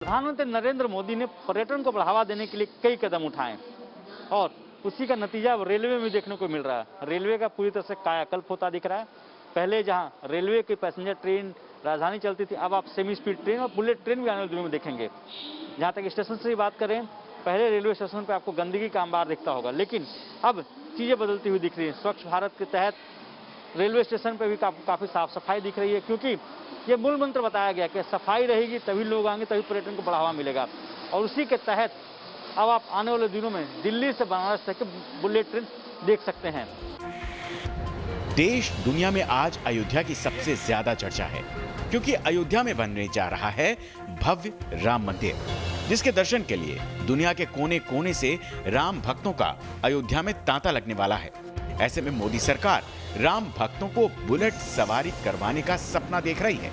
प्रधानमंत्री नरेंद्र मोदी ने पर्यटन को बढ़ावा देने के लिए कई कदम उठाए और उसी का नतीजा अब रेलवे में देखने को मिल रहा है। रेलवे का पूरी तरह से कायाकल्प होता दिख रहा है। पहले जहां रेलवे की पैसेंजर ट्रेन राजधानी चलती थी, अब आप सेमी स्पीड ट्रेन और बुलेट ट्रेन भी आने वाले दिनों में देखेंगे। जहां तक स्टेशन से बात करें, पहले रेलवे स्टेशन पर आपको गंदगी का अंबार दिखता होगा, लेकिन अब चीजें बदलती हुई दिख रही है। स्वच्छ भारत के तहत रेलवे स्टेशन पर भी काफी साफ सफाई दिख रही है, क्योंकि ये मूल मंत्र बताया गया कि सफाई रहेगी तभी लोग आएंगे, तभी पर्यटन को बढ़ावा मिलेगा। और उसी के तहत अब आप आने वाले दिनों में दिल्ली से बनारस तक बुलेट ट्रेन देख सकते हैं। देश दुनिया में आज अयोध्या की सबसे ज्यादा चर्चा है, क्योंकि अयोध्या में बनने जा रहा है भव्य राम मंदिर, जिसके दर्शन के लिए दुनिया के कोने कोने से राम भक्तों का अयोध्या में तांता लगने वाला है। ऐसे में मोदी सरकार राम भक्तों को बुलेट सवारी करवाने का सपना देख रही है।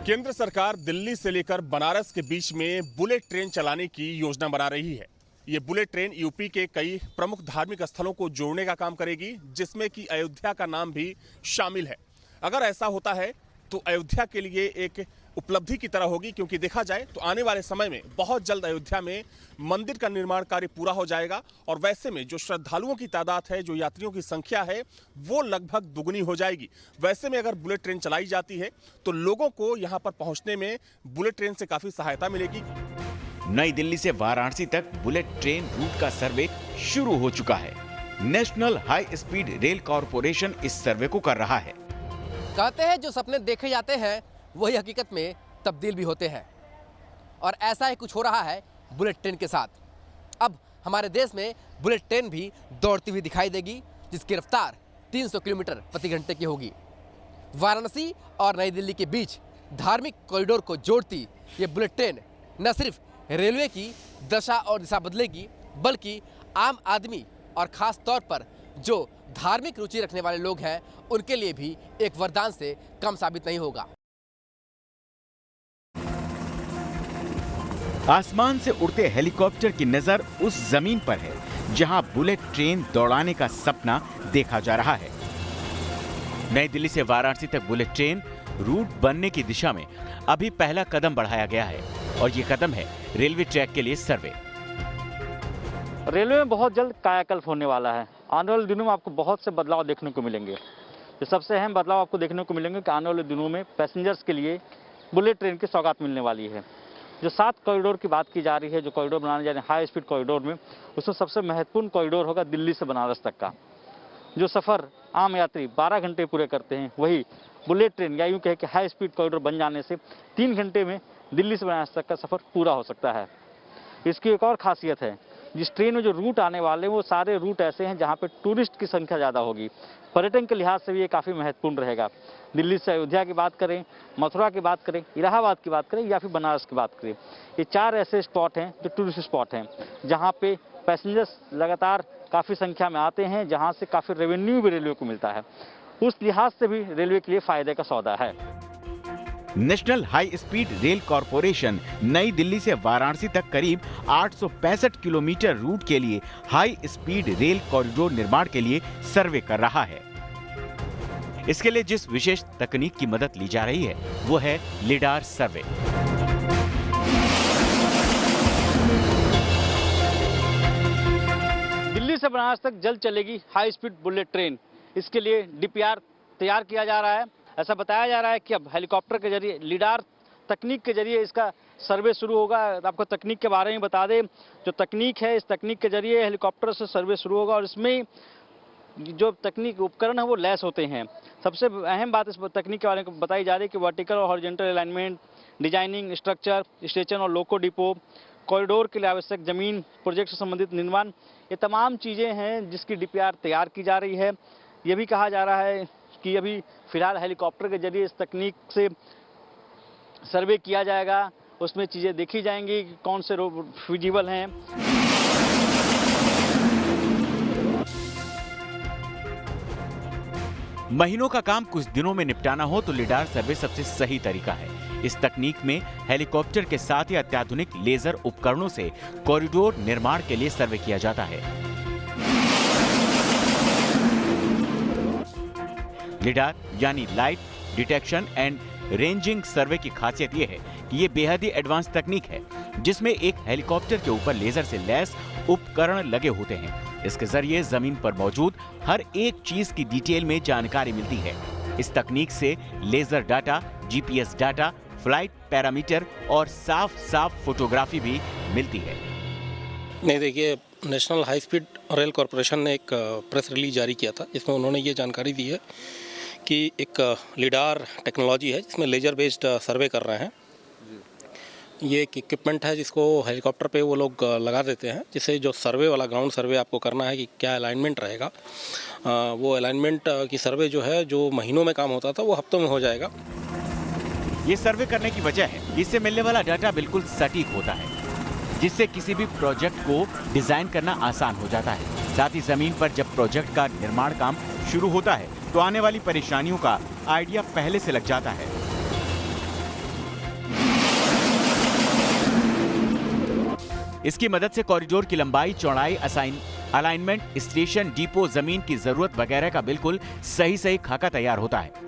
केंद्र सरकार दिल्ली से लेकर बनारस के बीच में बुलेट ट्रेन चलाने की योजना बना रही है। ये बुलेट ट्रेन यूपी के कई प्रमुख धार्मिक स्थलों को जोड़ने का काम करेगी, जिसमें कि अयोध्या का नाम भी शामिल है। अगर ऐसा होता है तो अयोध्या के लिए एक उपलब्धि की तरह होगी, क्योंकि देखा जाए तो आने वाले समय में बहुत जल्द अयोध्या में मंदिर का निर्माण कार्य पूरा हो जाएगा और वैसे में जो श्रद्धालुओं की तादाद है, जो यात्रियों की संख्या है, वो लगभग दुगनी हो जाएगी। वैसे में अगर बुलेट ट्रेन चलाई जाती है तो लोगों को यहाँ पर पहुँचने में बुलेट ट्रेन से काफी सहायता मिलेगी। नई दिल्ली से वाराणसी तक बुलेट ट्रेन रूट का सर्वे शुरू हो चुका है। National high speed rail corporation इस सर्वे को कर रहा है। कहते हैं जो सपने देखे जाते हैं वही हकीकत में तब्दील भी होते हैं, और ऐसा ही कुछ हो रहा है बुलेट ट्रेन के साथ। अब हमारे देश में बुलेट ट्रेन भी दौड़ती हुई दिखाई देगी, जिसकी रफ्तार 300 किलोमीटर प्रति घंटे की होगी। वाराणसी और नई दिल्ली के बीच धार्मिक कॉरिडोर को जोड़ती ये बुलेट ट्रेन न सिर्फ रेलवे की दशा और दिशा बदलेगी, बल्कि आम आदमी और खास तौर पर जो धार्मिक रुचि रखने वाले लोग हैं, उनके लिए भी एक वरदान से कम साबित नहीं होगा। आसमान से उड़ते हेलीकॉप्टर की नजर उस जमीन पर है जहां बुलेट ट्रेन दौड़ाने का सपना देखा जा रहा है। नई दिल्ली से वाराणसी तक बुलेट ट्रेन रूट बनने की दिशा में अभी पहला कदम बढ़ाया गया है, और ये कदम है रेलवे ट्रैक के लिए सर्वे। रेलवे में बहुत जल्द कायाकल्प होने वाला है। आने वाले दिनों में आपको बहुत से बदलाव देखने को मिलेंगे। ये सबसे अहम बदलाव आपको देखने को मिलेंगे कि आने वाले दिनों में पैसेंजर्स के लिए बुलेट ट्रेन की सौगात मिलने वाली है। जो 7 कॉरिडोर की बात की जा रही है, जो कॉरिडोर बनाने जा रहे हैं हाई स्पीड कॉरिडोर में, उसमें सबसे महत्वपूर्ण कॉरिडोर होगा दिल्ली से बनारस तक का। जो सफ़र आम यात्री 12 घंटे पूरे करते हैं, वही बुलेट ट्रेन या यूँ कहे कि हाई स्पीड कॉरिडोर बन जाने से 3 घंटे में दिल्ली से बनारस तक का सफ़र पूरा हो सकता है। इसकी एक और खासियत है, जिस ट्रेन में जो रूट आने वाले हैं वो सारे रूट ऐसे हैं जहाँ पे टूरिस्ट की संख्या ज़्यादा होगी। पर्यटन के लिहाज से भी ये काफ़ी महत्वपूर्ण रहेगा। दिल्ली से अयोध्या की बात करें, मथुरा की बात करें, इलाहाबाद की बात करें या फिर बनारस की बात करें, ये 4 ऐसे स्पॉट हैं जो टूरिस्ट स्पॉट हैं, जहाँ पे पैसेंजर्स लगातार काफ़ी संख्या में आते हैं, जहाँ से काफ़ी रेवेन्यू भी रेलवे को मिलता है। उस लिहाज से भी रेलवे के लिए फ़ायदे का सौदा है। National high speed rail corporation नई दिल्ली से वाराणसी तक करीब 865 किलोमीटर रूट के लिए हाई स्पीड रेल कॉरिडोर निर्माण के लिए सर्वे कर रहा है। इसके लिए जिस विशेष तकनीक की मदद ली जा रही है वो है लिडार सर्वे। दिल्ली से बनारस तक जल्द चलेगी हाई स्पीड बुलेट ट्रेन। इसके लिए डीपीआर तैयार किया जा रहा है। ऐसा बताया जा रहा है कि अब हेलीकॉप्टर के जरिए, लिडार तकनीक के जरिए इसका सर्वे शुरू होगा। आपको तकनीक के बारे में बता दें, जो तकनीक है, इस तकनीक के जरिए हेलीकॉप्टर से सर्वे शुरू होगा और इसमें जो तकनीक उपकरण है वो लैस होते हैं। सबसे अहम बात इस तकनीक के बारे में बताई जा रही है कि वर्टिकल और horizontal alignment, designing, structure, station और लोको डिपो, कॉरिडोर के लिए आवश्यक जमीन, प्रोजेक्ट से संबंधित निर्माण, ये तमाम चीज़ें हैं जिसकी डीपीआर तैयार की जा रही है। ये भी कहा जा रहा है कि अभी फिलहाल हेलीकॉप्टर के जरिए इस तकनीक से सर्वे किया जाएगा, उसमें चीज़ें देखी जाएंगी कि कौन से रोड फिजिबल हैं। महीनों का काम कुछ दिनों में निपटाना हो तो लिडार सर्वे सबसे सही तरीका है। इस तकनीक में हेलीकॉप्टर के साथ ही अत्याधुनिक लेजर उपकरणों से कॉरिडोर निर्माण के लिए सर्वे किया जाता है। लिडार यानी लाइट डिटेक्शन एंड रेंजिंग सर्वे की खासियत यह है कि ये बेहद ही एडवांस तकनीक है, जिसमें एक हेलीकॉप्टर के ऊपर लेजर से लैस उपकरण लगे होते हैं। इसके जरिए जमीन पर मौजूद हर एक चीज की डिटेल में जानकारी मिलती है। इस तकनीक से laser data, GPS data, flight parameter और साफ फोटोग्राफी भी मिलती है। नहीं, देखिए, national high speed rail corporation ने एक प्रेस रिलीज जारी किया था, जिसमें उन्होंने ये जानकारी दी है कि एक लिडार टेक्नोलॉजी है जिसमें लेजर बेस्ड सर्वे कर रहे हैं। ये एक इक्विपमेंट है जिसको हेलीकॉप्टर पे वो लोग लगा देते हैं, जिससे जो सर्वे वाला ग्राउंड सर्वे आपको करना है कि क्या अलाइनमेंट रहेगा, वो अलाइनमेंट की सर्वे जो है, जो महीनों में काम होता था, वो हफ्तों में हो जाएगा। ये सर्वे करने की वजह है कि इससे मिलने वाला डाटा बिल्कुल सटीक होता है, जिससे किसी भी प्रोजेक्ट को डिजाइन करना आसान हो जाता है। साथ ही जमीन पर जब प्रोजेक्ट का निर्माण काम शुरू होता है तो आने वाली परेशानियों का आइडिया पहले से लग जाता है। इसकी मदद से कॉरिडोर की लंबाई, चौड़ाई, अलाइनमेंट, स्टेशन, डिपो, जमीन की जरूरत वगैरह का बिल्कुल सही खाका तैयार होता है।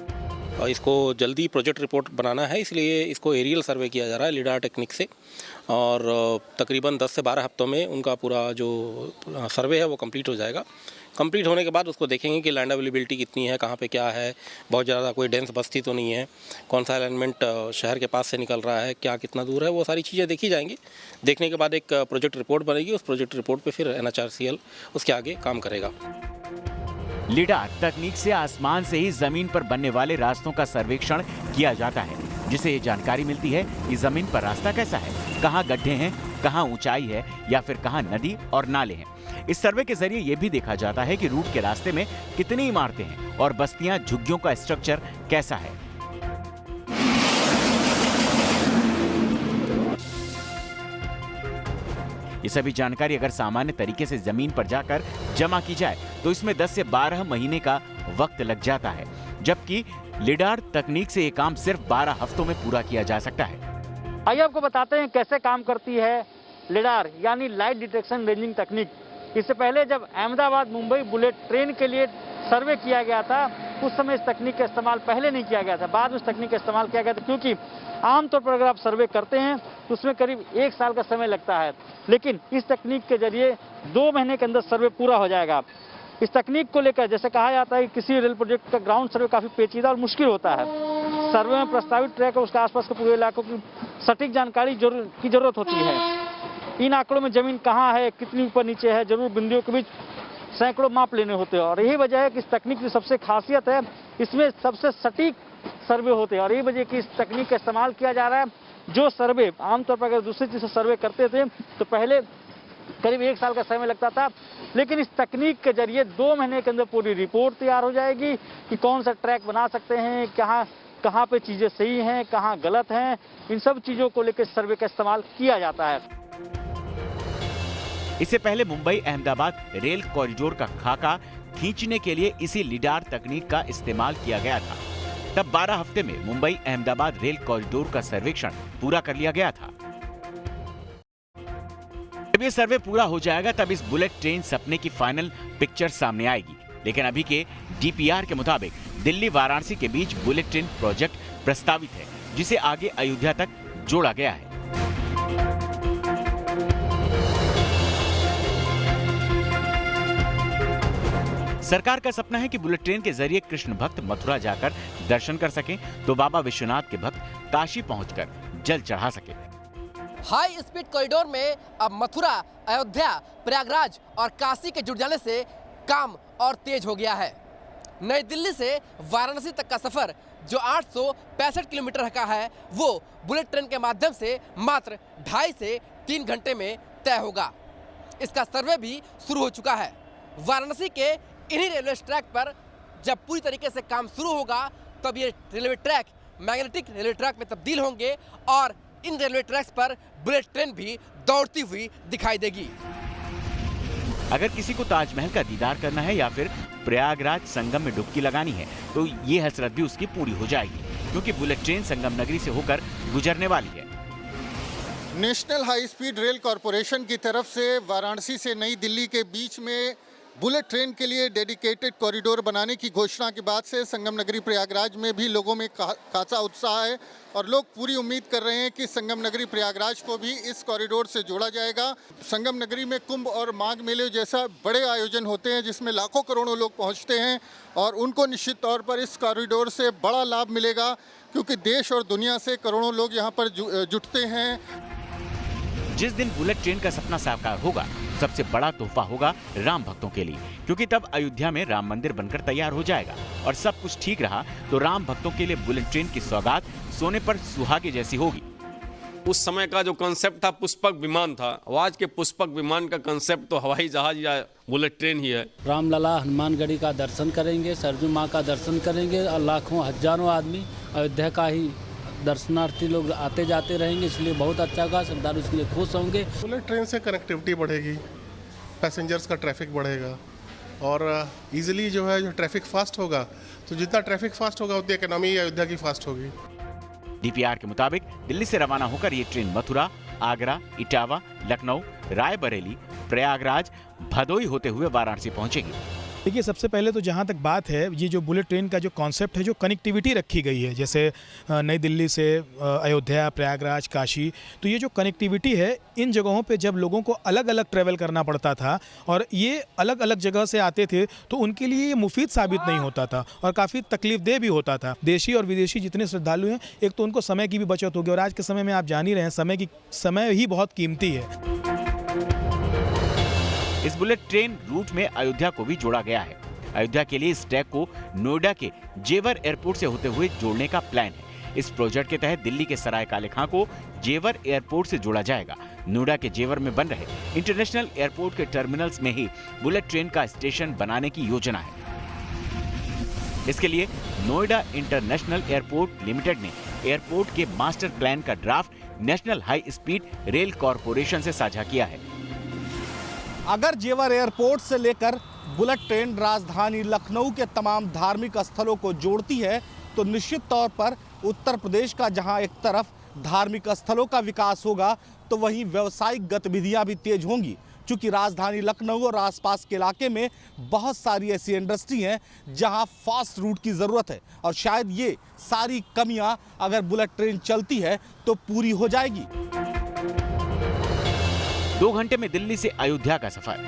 इसको जल्दी प्रोजेक्ट रिपोर्ट बनाना है, इसलिए इसको एरियल सर्वे किया जा रहा है लिडार टेक्निक से, और तकरीबन 10 से 12 हफ्तों में उनका पूरा जो सर्वे है वो कंप्लीट हो जाएगा। कंप्लीट होने के बाद उसको देखेंगे कि लैंड अवेलेबिलिटी कितनी है, कहाँ पे क्या है, बहुत ज़्यादा कोई डेंस बस्ती तो नहीं है, कौन सा अलाइनमेंट शहर के पास से निकल रहा है, क्या कितना दूर है, वो सारी चीज़ें देखी जाएंगी। देखने के बाद एक प्रोजेक्ट रिपोर्ट बनेगी, उस प्रोजेक्ट रिपोर्ट पे फिर NHRCL उसके आगे काम करेगा। लिडार तकनीक से आसमान से ही जमीन पर बनने वाले रास्तों का सर्वेक्षण किया जाता है, जिससे ये जानकारी मिलती है कि जमीन पर रास्ता कैसा है, कहाँ गड्ढे हैं, कहाँ ऊंचाई है या फिर कहाँ नदी और नाले हैं। इस सर्वे के जरिए ये भी देखा जाता है कि रूट के रास्ते में कितनी इमारतें हैं और बस्तियां, झुग्गियों का स्ट्रक्चर कैसा है। ये सभी जानकारी अगर सामान्य तरीके से जमीन पर जाकर जमा की जाए तो इसमें 10 से 12 महीने का वक्त लग जाता है, जबकि लिडार तकनीक से ये काम सिर्फ 12 हफ्तों में पूरा किया जा सकता है। आइए आपको बताते हैं कैसे काम करती है लिडार यानी लाइट डिटेक्शन रेंजिंग तकनीक। इससे पहले जब अहमदाबाद मुंबई बुलेट ट्रेन के लिए सर्वे किया गया था, उस समय इस तकनीक का इस्तेमाल पहले नहीं किया गया था, बाद में इस तकनीक का इस्तेमाल किया गया था, क्योंकि आमतौर पर अगर आप सर्वे करते हैं तो उसमें करीब 1 साल का समय लगता है, लेकिन इस तकनीक के जरिए 2 महीने के अंदर सर्वे पूरा हो जाएगा। इस तकनीक को लेकर जैसे कहा जाता है कि किसी रेल प्रोजेक्ट का ग्राउंड सर्वे काफी पेचीदा और मुश्किल होता है। सर्वे में प्रस्तावित ट्रैक और उसके आसपास के पूरे इलाकों की सटीक जानकारी की जरूरत होती है। इन आंकड़ों में जमीन कहाँ है, कितनी ऊपर नीचे है, जरूर बिंदुओं के बीच सैकड़ों माप लेने होते हैं, और यही वजह है कि इस तकनीक की सबसे खासियत है, इसमें सबसे सटीक सर्वे होते हैं, और यही वजह कि इस तकनीक का इस्तेमाल किया जा रहा है। जो सर्वे आमतौर पर अगर दूसरी चीज से सर्वे करते थे तो पहले करीब 1 साल का समय लगता था, लेकिन इस तकनीक के जरिए 2 महीने के अंदर पूरी रिपोर्ट तैयार हो जाएगी कि कौन सा ट्रैक बना सकते हैं, कहाँ पे चीजें सही हैं, कहाँ गलत हैं। इन सब चीजों को लेकर सर्वे का इस्तेमाल किया जाता है। इससे पहले मुंबई अहमदाबाद रेल कॉरिडोर का खाका खींचने के लिए इसी लिडार तकनीक का इस्तेमाल किया गया था। तब 12 हफ्ते में मुंबई अहमदाबाद रेल कॉरिडोर का सर्वेक्षण पूरा कर लिया गया था। जब ये सर्वे पूरा हो जाएगा तब इस बुलेट ट्रेन सपने की फाइनल पिक्चर सामने आएगी, लेकिन अभी के DPR के मुताबिक दिल्ली वाराणसी के बीच बुलेट ट्रेन प्रोजेक्ट प्रस्तावित है, जिसे आगे अयोध्या तक जोड़ा गया है। सरकार का सपना है कि बुलेट ट्रेन के जरिए कृष्ण भक्त मथुरा जाकर दर्शन कर सकें, तो बाबा विश्वनाथ के भक्त काशी पहुंचकर जल चढ़ा सके। हाई स्पीड कॉरिडोर में अब मथुरा, अयोध्या, प्रयागराज और काशी के जुड़ जाने से काम और तेज हो गया है। नई दिल्ली से वाराणसी तक का सफर जो 865 किलोमीटर का है, वो बुलेट ट्रेन के माध्यम से मात्र 2.5 से 3 घंटे में तय होगा। इसका सर्वे भी शुरू हो चुका है। वाराणसी के इन्हीं रेलवे ट्रैक पर जब पूरी तरीके से काम शुरू होगा तब ये railway track magnetic railway track में तब्दील होंगे और इन रेलवे ट्रैक्स पर बुलेट ट्रेन भी दौड़ती हुई दिखाई देगी। अगर किसी को ताजमहल का दीदार करना है या फिर प्रयागराज संगम में डुबकी लगानी है तो ये हसरत भी उसकी पूरी हो जाएगी, क्योंकि बुलेट ट्रेन संगम नगरी से होकर गुजरने वाली है। National high speed rail corporation की तरफ से वाराणसी से नई दिल्ली के बीच में बुलेट ट्रेन के लिए डेडिकेटेड कॉरिडोर बनाने की घोषणा के बाद से संगम नगरी प्रयागराज में भी लोगों में खासा उत्साह है और लोग पूरी उम्मीद कर रहे हैं कि संगम नगरी प्रयागराज को भी इस कॉरिडोर से जोड़ा जाएगा। संगम नगरी में कुंभ और माघ मेले जैसा बड़े आयोजन होते हैं जिसमें लाखों करोड़ों लोग पहुंचते हैं और उनको निश्चित तौर पर इस कॉरिडोर से बड़ा लाभ मिलेगा, क्योंकि देश और दुनिया से करोड़ों लोग यहाँ पर जुटते हैं। जिस दिन बुलेट ट्रेन का सपना साकार होगा, सबसे बड़ा तोहफा होगा राम भक्तों के लिए, क्योंकि तब अयोध्या में राम मंदिर बनकर तैयार हो जाएगा और सब कुछ ठीक रहा तो राम भक्तों के लिए बुलेट ट्रेन की सौगात सोने पर सुहागे जैसी होगी। उस समय का जो कंसेप्ट था पुष्पक विमान था, आज के पुष्पक विमान का कंसेप्ट तो हवाई जहाज या बुलेट ट्रेन ही है। रामलला हनुमानगढ़ी का दर्शन करेंगे, सरजू माँ का दर्शन करेंगे और लाखों हजारों आदमी अयोध्या का ही दर्शनार्थी लोग आते जाते रहेंगे, इसलिए बहुत अच्छा होगा। श्रद्धालु इसके लिए खुश होंगे। बुलेट ट्रेन से कनेक्टिविटी बढ़ेगी, पैसेंजर्स का ट्रैफिक बढ़ेगा और इजीली जो है जो ट्रैफिक फास्ट होगा, तो जितना ट्रैफिक फास्ट होगा उतनी इकोनॉमी अयोध्या की फास्ट होगी। डीपीआर के मुताबिक दिल्ली से रवाना होकर ये ट्रेन मथुरा, आगरा, इटावा, लखनऊ, रायबरेली, प्रयागराज, भदोई होते हुए वाराणसी पहुंचेगी। देखिए, सबसे पहले तो जहाँ तक बात है, ये जो बुलेट ट्रेन का जो कॉन्सेप्ट है, जो कनेक्टिविटी रखी गई है, जैसे नई दिल्ली से अयोध्या, प्रयागराज, काशी, तो ये जो कनेक्टिविटी है, इन जगहों पे जब लोगों को अलग अलग ट्रैवल करना पड़ता था और ये अलग अलग जगह से आते थे तो उनके लिए ये मुफीद साबित नहीं होता था और काफ़ी तकलीफदेह भी होता था। देशी और विदेशी जितने श्रद्धालु हैं, एक तो उनको समय की भी बचत होगी और आज के समय में आप जान ही रहे हैं समय ही बहुत कीमती है। इस बुलेट ट्रेन रूट में अयोध्या को भी जोड़ा गया है। अयोध्या के लिए इस ट्रैक को नोएडा के जेवर एयरपोर्ट से होते हुए जोड़ने का प्लान है। इस प्रोजेक्ट के तहत दिल्ली के सराय काले खां को जेवर एयरपोर्ट से जोड़ा जाएगा। नोएडा के जेवर में बन रहे इंटरनेशनल एयरपोर्ट के टर्मिनल्स में ही बुलेट ट्रेन का स्टेशन बनाने की योजना है। इसके लिए नोएडा इंटरनेशनल एयरपोर्ट लिमिटेड ने एयरपोर्ट के मास्टर प्लान का draft national high speed rail corporation से साझा किया है। अगर जेवर एयरपोर्ट से लेकर बुलेट ट्रेन राजधानी लखनऊ के तमाम धार्मिक स्थलों को जोड़ती है तो निश्चित तौर पर उत्तर प्रदेश का जहां एक तरफ धार्मिक स्थलों का विकास होगा तो वहीं व्यावसायिक गतिविधियां भी तेज होंगी, क्योंकि राजधानी लखनऊ और आसपास के इलाके में बहुत सारी ऐसी इंडस्ट्री हैं जहां फास्ट रूट की ज़रूरत है और शायद ये सारी कमियां अगर बुलेट ट्रेन चलती है तो पूरी हो जाएगी। 2 घंटे में दिल्ली से अयोध्या का सफर।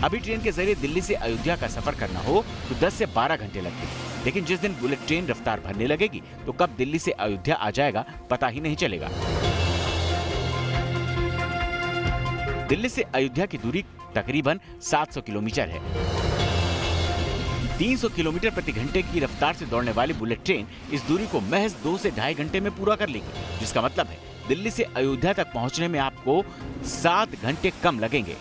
अभी ट्रेन के जरिए दिल्ली से अयोध्या का सफर करना हो तो 10 से 12 घंटे लगते हैं, लेकिन जिस दिन बुलेट ट्रेन रफ्तार भरने लगेगी तो कब दिल्ली से अयोध्या आ जाएगा पता ही नहीं चलेगा। दिल्ली से अयोध्या की दूरी तकरीबन 700 किलोमीटर है। 300 किलोमीटर प्रति घंटे की रफ्तार से दौड़ने वाली बुलेट ट्रेन इस दूरी को महज 2 से ढाई घंटे में पूरा कर लेगी, जिसका मतलब है दिल्ली से अयोध्या तक पहुंचने में आपको 7 घंटे कम लगेंगे।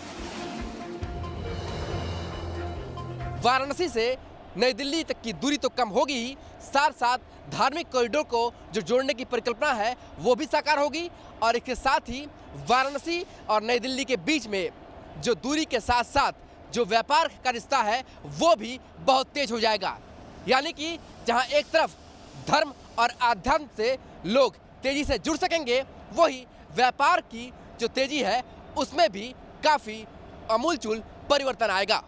वाराणसी से नई दिल्ली तक की दूरी तो कम होगी ही, साथ साथ धार्मिक कॉरिडोर को जो जोड़ने की परिकल्पना है वो भी साकार होगी और इसके साथ ही वाराणसी और नई दिल्ली के बीच में जो दूरी के साथ साथ जो व्यापार का रिश्ता है वो भी बहुत तेज हो जाएगा। यानी कि जहां एक तरफ धर्म और आध्यात्म से लोग तेजी से जुड़ सकेंगे, वही व्यापार की जो तेजी है उसमें भी काफी अमूलचूल परिवर्तन आएगा।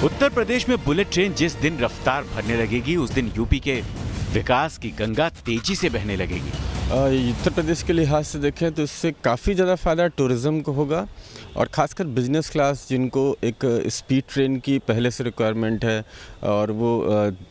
उत्तर प्रदेश में बुलेट ट्रेन जिस दिन रफ्तार भरने लगेगी उस दिन यूपी के विकास की गंगा तेजी से बहने लगेगी। उत्तर प्रदेश के लिहाज से देखें तो इससे काफ़ी ज़्यादा फ़ायदा टूरिज़्म को होगा और ख़ासकर बिजनेस क्लास जिनको एक स्पीड ट्रेन की पहले से रिक्वायरमेंट है और वो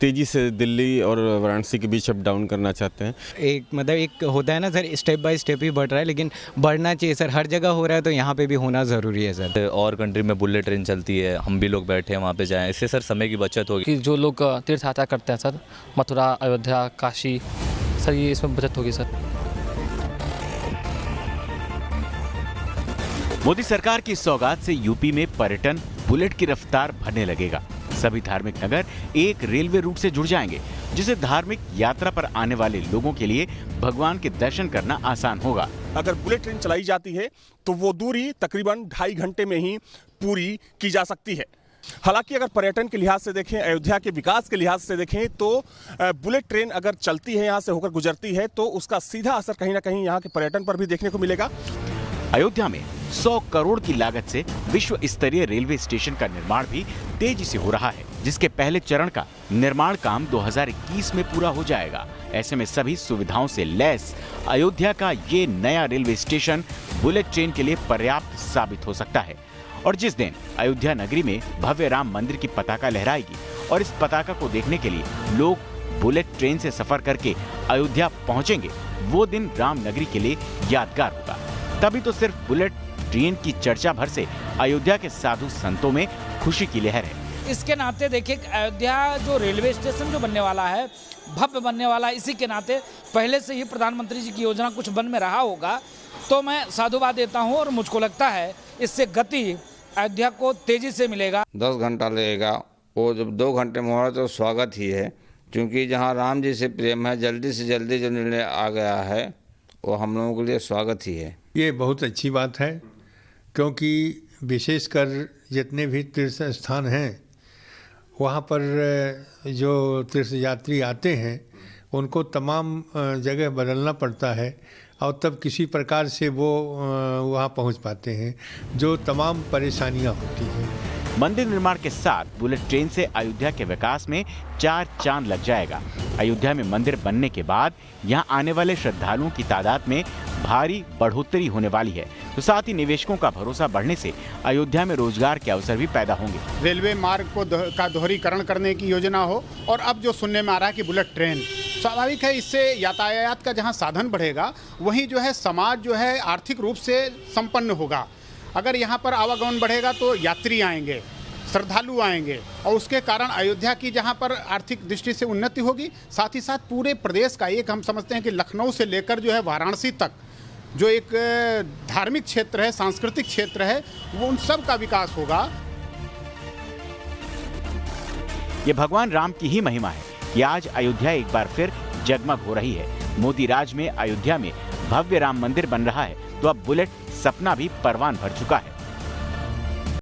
तेज़ी से दिल्ली और वाराणसी के बीच अप डाउन करना चाहते हैं। एक होता है ना सर, स्टेप बाय स्टेप ही बढ़ रहा है, लेकिन बढ़ना चाहिए सर। हर जगह हो रहा है तो यहाँ पे भी होना ज़रूरी है सर। और कंट्री में बुलेट ट्रेन चलती है, हम भी लोग बैठे हैं वहाँ पे जाएँ, इससे सर समय की बचत होगी। कि जो लोग तीर्थ यात्रा करते हैं सर, मथुरा, अयोध्या, काशी, सर ये इसमें बचत होगी सर। मोदी सरकार की सौगात से यूपी में पर्यटन बुलेट की रफ्तार बढ़ने लगेगा। सभी धार्मिक नगर एक रेलवे रूट से जुड़ जाएंगे, जिससे धार्मिक यात्रा पर आने वाले लोगों के लिए भगवान के दर्शन करना आसान होगा। अगर बुलेट ट्रेन चलाई जाती है तो वो दूरी तकरीबन 2.5 घंटे में ही पूरी की जा सकती है। हालांकि अगर पर्यटन के लिहाज से देखें, अयोध्या के विकास के लिहाज से देखें तो बुलेट ट्रेन अगर चलती है, यहाँ से होकर गुजरती है, तो उसका सीधा असर कहीं ना कहीं यहाँ के पर्यटन पर भी देखने को मिलेगा। अयोध्या में 100 करोड़ की लागत से विश्व स्तरीय रेलवे स्टेशन का निर्माण भी तेजी से हो रहा है, जिसके पहले चरण का निर्माण काम 2021 में पूरा हो जाएगा। ऐसे में सभी सुविधाओं से लैस अयोध्या का ये नया रेलवे स्टेशन बुलेट ट्रेन के लिए पर्याप्त साबित हो सकता है। और जिस दिन अयोध्या नगरी में भव्य राम मंदिर की पताका लहराएगी और इस पताका को देखने के लिए लोग बुलेट ट्रेन से सफर करके अयोध्या पहुंचेंगे, वो दिन राम नगरी के लिए यादगार होगा। तभी तो सिर्फ बुलेट ट्रेन की चर्चा भर से अयोध्या के साधु संतों में खुशी की लहर है। इसके नाते देखिए, अयोध्या जो रेलवे स्टेशन जो बनने वाला है, भव्य बनने वाला है, इसी के नाते पहले से ही प्रधानमंत्री जी की योजना कुछ बन में रहा होगा, तो मैं साधुवाद देता हूं और मुझको लगता है इससे गति अयोध्या को तेजी से मिलेगा। 10 घंटा लगेगा, वो जब 2 घंटे में हो रहा तो स्वागत ही है, क्योंकि जहां राम जी से प्रेम है, जल्दी से जल्दी जो निर्णय आ गया है वो हम लोगों के लिए स्वागत ही है। ये बहुत अच्छी बात है, क्योंकि विशेषकर जितने भी तीर्थ स्थान हैं वहाँ पर जो तीर्थ यात्री आते हैं उनको तमाम जगह बदलना पड़ता है और तब किसी प्रकार से वो वहाँ पहुँच पाते हैं, जो तमाम परेशानियाँ होती हैं। मंदिर निर्माण के साथ बुलेट ट्रेन से अयोध्या के विकास में 4 चांद लग जाएगा। अयोध्या में मंदिर बनने के बाद यहाँ आने वाले श्रद्धालुओं की तादाद में भारी बढ़ोतरी होने वाली है, तो साथ ही निवेशकों का भरोसा बढ़ने से अयोध्या में रोजगार के अवसर भी पैदा होंगे। रेलवे मार्ग का दोहरीकरण करने की योजना हो, और अब जो सुनने में आ रहा है कि बुलेट ट्रेन, स्वाभाविक है इससे यातायात का जहाँ साधन बढ़ेगा वहीं जो है समाज जो है आर्थिक रूप से संपन्न होगा। अगर यहाँ पर आवागमन बढ़ेगा तो यात्री आएंगे, श्रद्धालु आएंगे, और उसके कारण अयोध्या की जहाँ पर आर्थिक दृष्टि से उन्नति होगी, साथ ही साथ पूरे प्रदेश का, एक हम समझते हैं कि लखनऊ से लेकर जो है वाराणसी तक जो एक धार्मिक क्षेत्र है, सांस्कृतिक क्षेत्र है, वो उन सब का विकास होगा। ये भगवान राम की ही महिमा है कि आज अयोध्या एक बार फिर जगमग हो रही है। मोदी राज में अयोध्या में भव्य राम मंदिर बन रहा है, तो अब बुलेट सपना भी परवान भर चुका है।